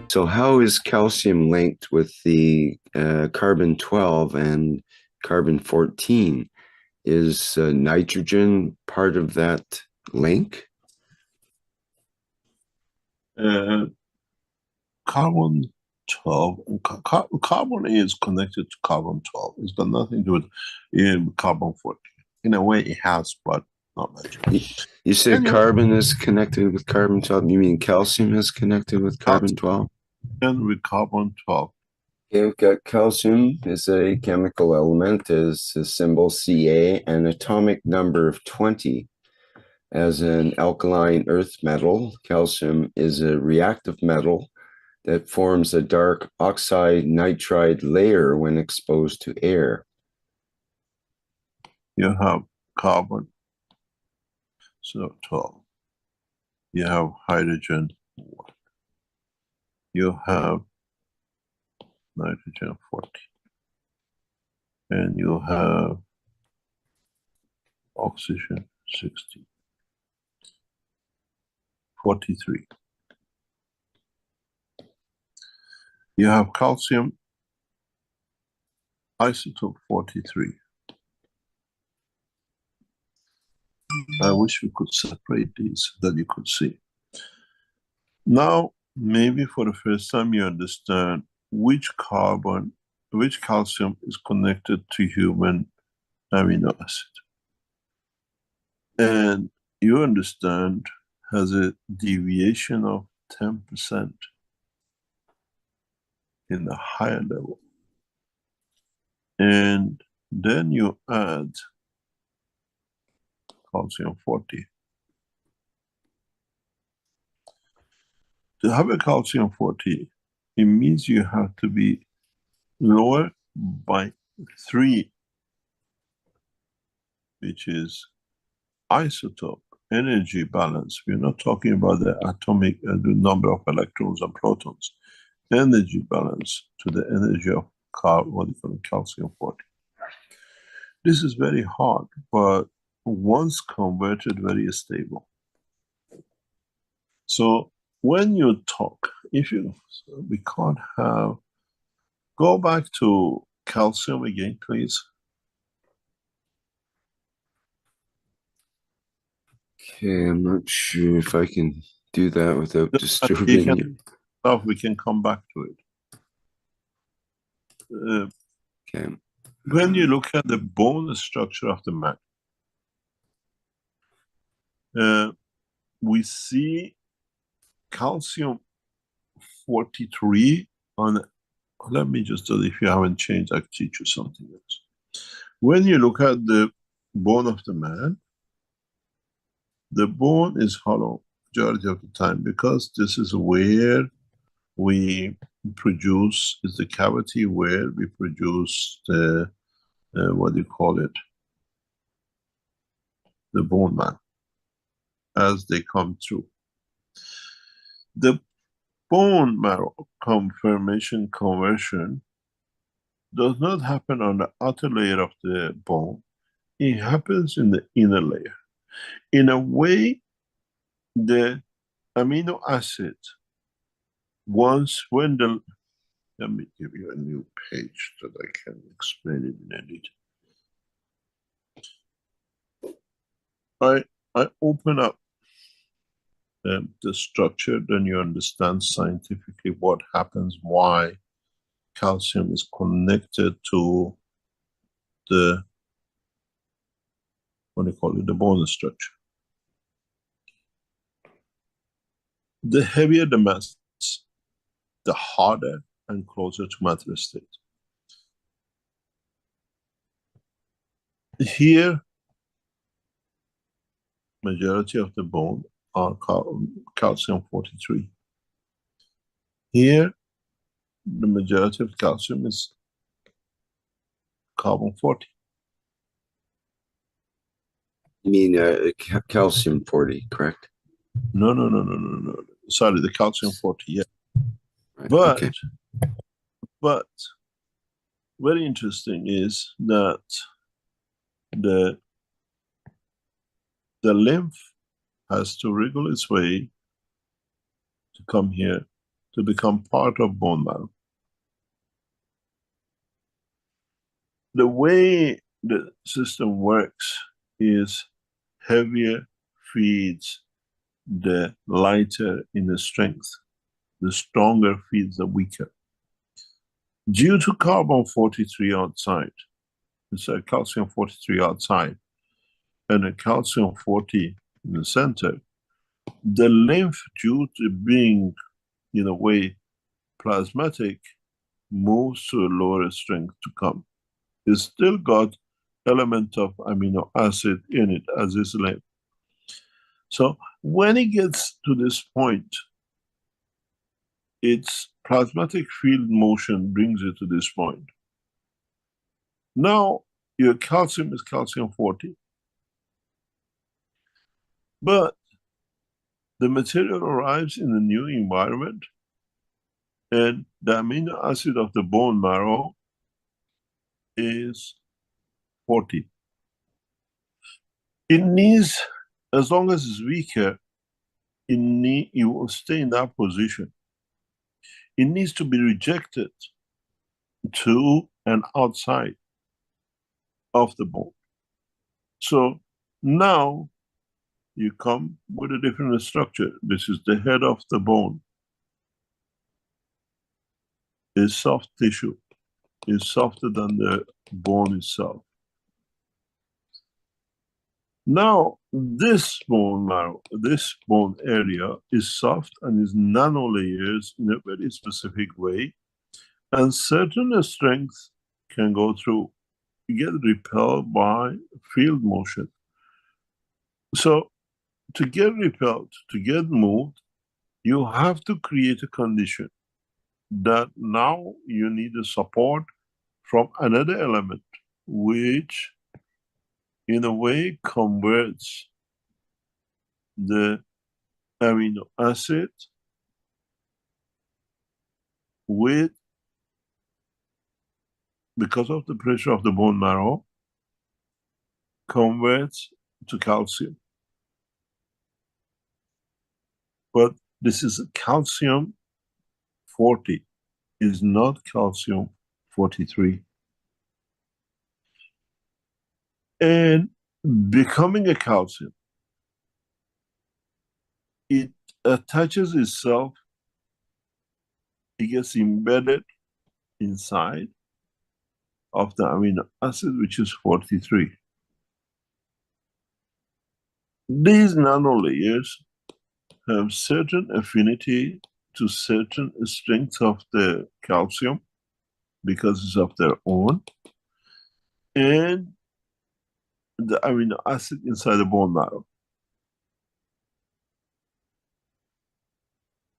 So how is calcium linked with the carbon 12 and carbon 14? Is nitrogen part of that link? Uh, Carbon 12, carbon is connected to carbon 12. It's got nothing to do with carbon 14. In a way it has, but not much. You said Anyway, carbon is connected with carbon 12. You mean calcium is connected with carbon 12? calcium with carbon 12. Yeah, we've got calcium is a chemical element, is a symbol Ca, and atomic number of 20. As an alkaline earth metal, calcium is a reactive metal that forms a dark oxide nitride layer when exposed to air. You have carbon, so 12. You have hydrogen, 1. You have nitrogen, 40. And you have oxygen, 60. 43. You have calcium isotope 43. I wish we could separate these so that you could see. Now, maybe for the first time you understand which calcium is connected to human amino acid. And you understand has a deviation of 10% in the higher level. And then you add calcium 40. To have a calcium 40, it means you have to be lower by 3, which is isotope energy balance. We're not talking about the atomic the number of electrons and protons. Energy balance to the energy of what you call calcium 40. This is very hard, but once converted, very stable. So when you talk, we can't have, go back to calcium again, please. Okay, I'm not sure if I can do that without disturbing you. We can come back to it. Okay. When you look at the bone structure of the man, we see calcium 43 on, let me just tell you, if you haven't changed, I can teach you something else. When you look at the bone of the man, the bone is hollow majority of the time because this is where we produce, is the cavity where we produce the, what do you call it? The bone marrow as they come through. The bone marrow conformation conversion does not happen on the outer layer of the bone. It happens in the inner layer. In a way, the amino acid, when the, let me give you a new page that I can explain it in a detail. I open up the structure, then you understand scientifically what happens, why calcium is connected to the, what do you call it, the bone structure. The heavier the mass, the harder and closer to matter state. Here, majority of the bone are calcium 43. Here, the majority of calcium is carbon 40. You mean calcium 40, correct? No. Sorry, the calcium 40, yeah. Right, but, okay. But, very interesting is that the lymph has to wriggle its way to come here to become part of bone marrow. The way the system works is heavier feeds the lighter in the strength. The stronger feeds the weaker. Due to carbon 43 outside, it's a calcium 43 outside, and a calcium 40 in the center, the lymph, due to being, in a way, plasmatic, moves to a lower strength to come. It's still got element of amino acid in it as its lymph. So when it gets to this point, its plasmatic field motion brings it to this point. Now your calcium is calcium 40. But the material arrives in a new environment, and the amino acid of the bone marrow is 40. It needs, as long as it's weaker, it will stay in that position. It needs to be rejected to and outside of the bone. So now you come with a different structure. This is the head of the bone. It's soft tissue. It's softer than the bone itself. Now, this bone marrow, this bone area is soft and is nanolayers in a very specific way, and certain strengths can go through. You get repelled by field motion. So, to get repelled, to get moved, you have to create a condition that now you need a support from another element, which in a way converts the amino acid with, because of the pressure of the bone marrow, converts to calcium. But this is calcium 40, is not calcium 43. And becoming a calcium, it attaches itself, it gets embedded inside of the amino acid, which is 43. These nanolayers have certain affinity to certain strengths of the calcium because it's of their own, and the amino acid inside the bone marrow.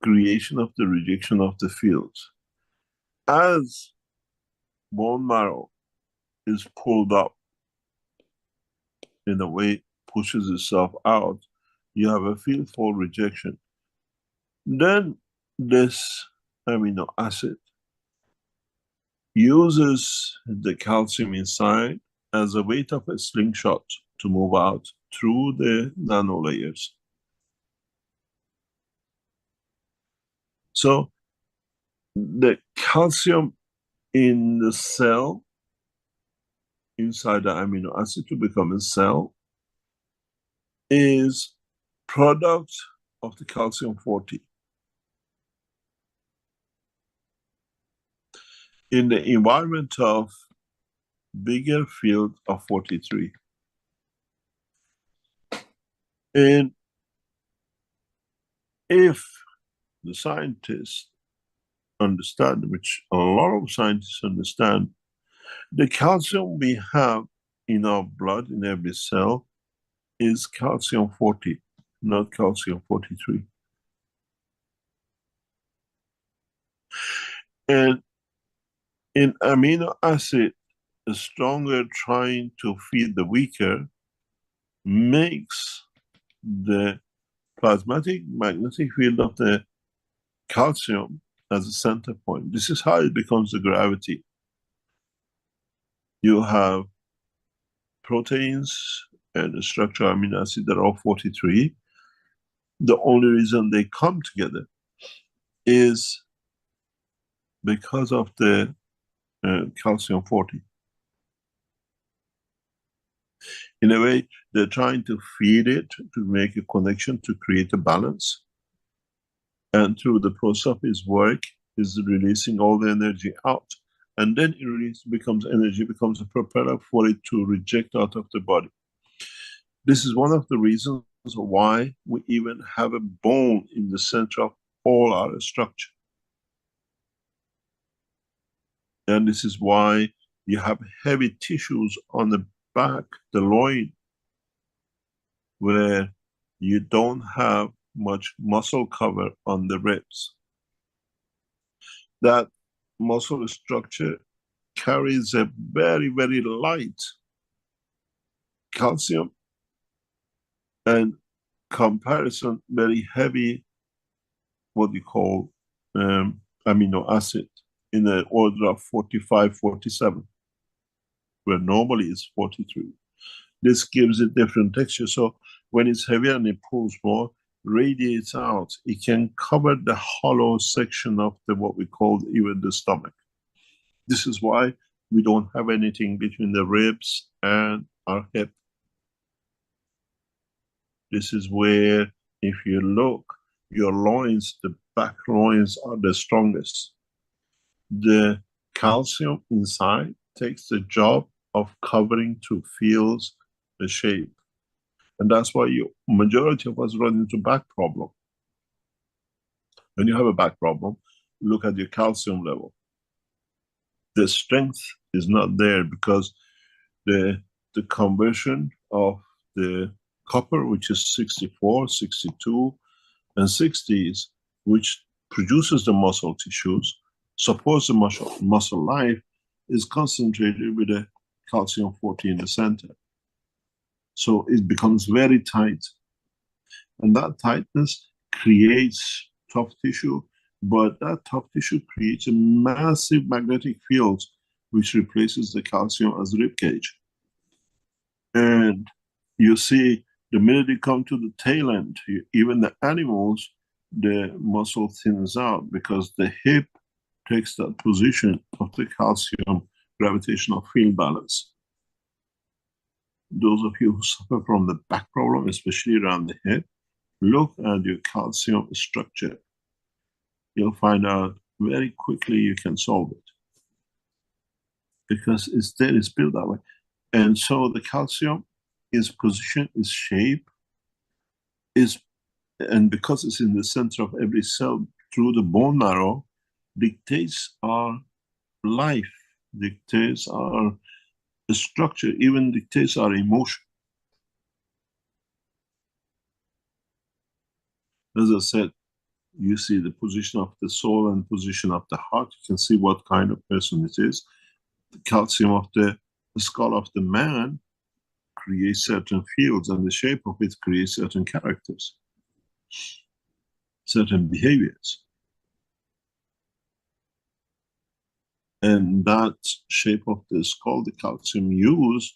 Creation of the rejection of the fields. As bone marrow is pulled up, in a way pushes itself out, you have a field for rejection. Then this amino acid uses the calcium inside as a weight of a slingshot to move out through the nanolayers. So the calcium in the cell, inside the amino acid to become a cell, is product of the calcium 40. In the environment of bigger field of 43. And if the scientists understand, which a lot of scientists understand, the calcium we have in our blood, in every cell, is calcium 40, not calcium 43. And in amino acid, the stronger trying to feed the weaker makes the plasmatic magnetic field of the calcium as a center point. This is how it becomes the gravity. You have proteins and the structure amino acid that are all 43. The only reason they come together is because of the calcium-40. In a way, they're trying to feed it to make a connection to create a balance. And through the process of its work, is releasing all the energy out. And then it becomes energy, becomes a propeller for it to reject out of the body. This is one of the reasons why we even have a bone in the center of all our structure. And this is why you have heavy tissues on the back, the loin, where you don't have much muscle cover on the ribs. That muscle structure carries a very, very light calcium and comparison very heavy, what you call amino acid, in the order of 45, 47, where normally it's 43. This gives it different texture. So when it's heavier and it pulls more, radiates out, it can cover the hollow section of the what we call even the stomach. This is why we don't have anything between the ribs and our hip. This is where, if you look, your loins, the back loins are the strongest. The calcium inside takes the job of covering to feel the shape. And that's why majority of us run into back problem. When you have a back problem, look at your calcium level. The strength is not there because the conversion of the copper, which is 64, 62, and 60s, which produces the muscle tissues, supports the muscle life, is concentrated with a calcium-40 in the center. So it becomes very tight. And that tightness creates tough tissue, but that tough tissue creates a massive magnetic field which replaces the calcium as rib cage. And you see, the minute you come to the tail end, even the animals, the muscle thins out because the hip takes that position of the calcium gravitational field balance. Those of you who suffer from the back problem, especially around the hip, look at your calcium structure. You'll find out very quickly you can solve it. Because it's there, it's built that way. And so the calcium, its position, its shape, and because it's in the center of every cell through the bone marrow, dictates our life, dictates our structure, even dictates our emotion. As I said, you see the position of the soul and position of the heart. You can see what kind of person it is. The calcium of the skull of the man creates certain fields, and the shape of it creates certain characters, certain behaviors. And that shape of the skull, the calcium used,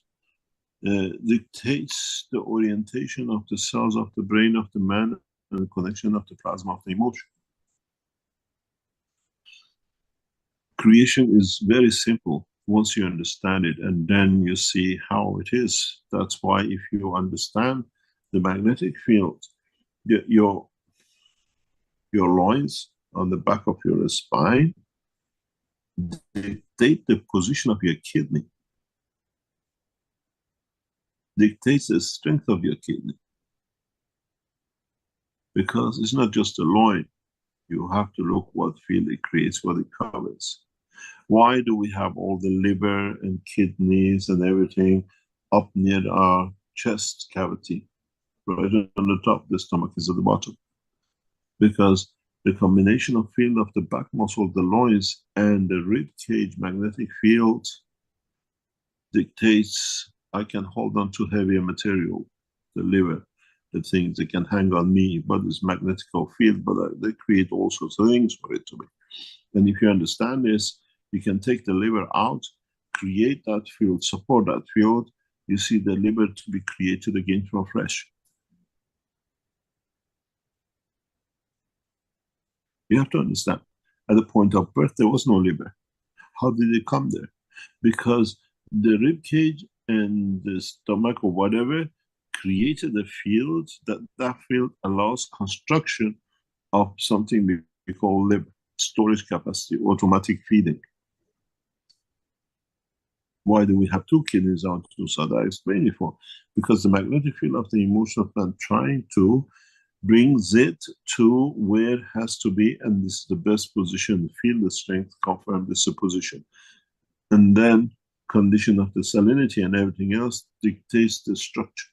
dictates the orientation of the cells of the brain of the man and the connection of the plasma of the emotion. Creation is very simple once you understand it, and then you see how it is. That's why if you understand the magnetic field, your loins on the back of your spine dictate the position of your kidney, dictates the strength of your kidney. Because it's not just a loin. You have to look what field it creates, what it covers. Why do we have all the liver and kidneys and everything up near our chest cavity? Right on the top, the stomach is at the bottom. Because the combination of field of the back muscle, the loins, and the rib cage magnetic field dictates I can hold on to heavier material, the liver, the things that can hang on me, but it's magnetical field, but they create all sorts of things for it to be. And if you understand this, you can take the liver out, create that field, support that field. You see the liver to be created again from flesh. You have to understand. At the point of birth, there was no liver. How did it come there? Because the rib cage and the stomach or whatever created a field that field allows construction of something we call liver, storage capacity, automatic feeding. Why do we have two kidneys on two sides? I explained before. Because the magnetic field of the emotional plant trying to brings it to where it has to be, and this is the best position. Feel the strength, confirm this position. And then condition of the salinity and everything else dictates the structure.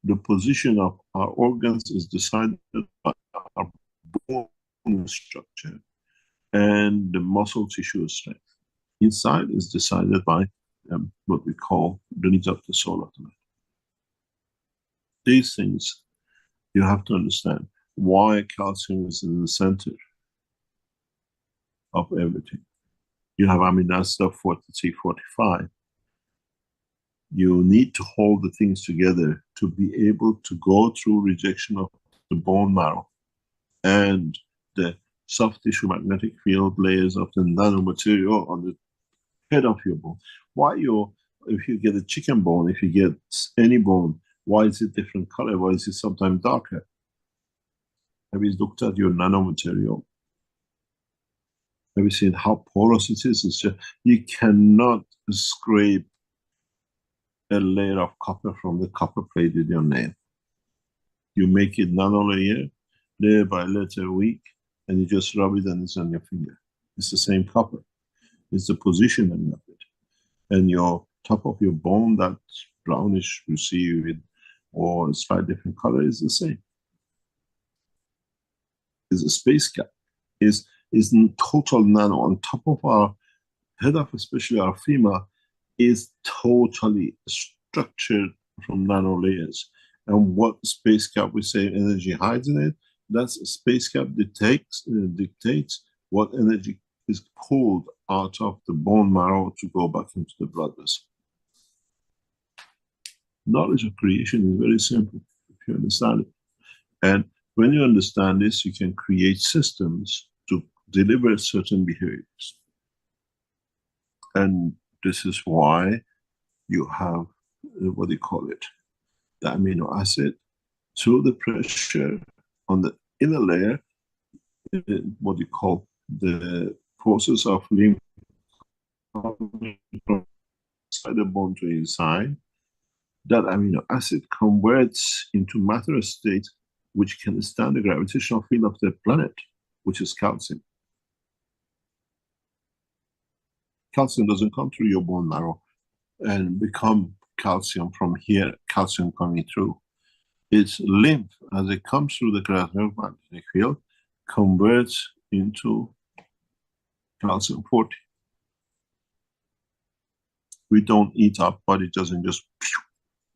The position of our organs is decided by our bone structure and the muscle tissue strength. Inside is decided by what we call the needs of the soul of the man. These things you have to understand why calcium is in the center of everything. You have amino acid 43, 45. You need to hold the things together to be able to go through rejection of the bone marrow and the soft tissue magnetic field layers of the nanomaterial on the head of your bone. Why if you get a chicken bone, if you get any bone, why is it different color? Why is it sometimes darker? Have you looked at your nanomaterial? Have you seen how porous it is? It's just, you cannot scrape a layer of copper from the copper plate with your nail. You make it nano layer by layer weak, and you just rub it and it's on your finger. It's the same copper. It's the positioning of it. And your top of your bone, that brownish you see with, or a slightly different color, is the same. Is a space gap. Is total nano on top of our head of, especially our femur, is totally structured from nano layers. And what space gap we say energy hides in it, that's a space gap dictates what energy is pulled out of the bone marrow to go back into the blood vessel. Knowledge of creation is very simple, if you understand it. And when you understand this, you can create systems to deliver certain behaviors. And this is why you have, what do you call it, the amino acid, through the pressure on the inner layer, what you call the process of lymph coming from inside the bone to inside, that amino acid converts into matter state which can stand the gravitational field of the planet, which is calcium. Calcium doesn't come through your bone marrow and become calcium from here, calcium coming through. Its lymph, as it comes through the magnetic field, converts into calcium 40. We don't eat our body, doesn't just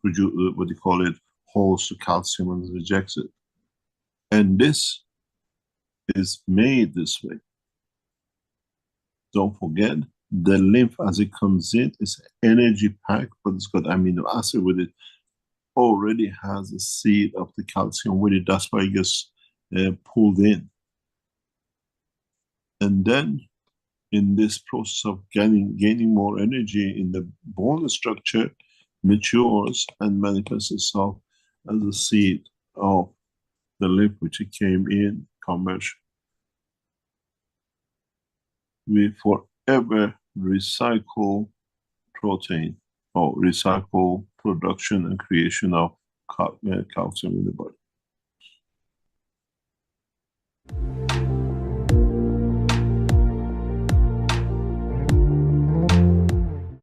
produce, what do you call it, holds the calcium and rejects it. And this is made this way. Don't forget, the lymph as it comes in is energy packed, but it's got amino acid with it. Already has a seed of the calcium with it. That's why it gets pulled in. And then in this process of gaining more energy in the bone structure, matures and manifests itself as a seed of the lymph which it came in conversion. We forever recycle protein or recycle production and creation of calcium in the body.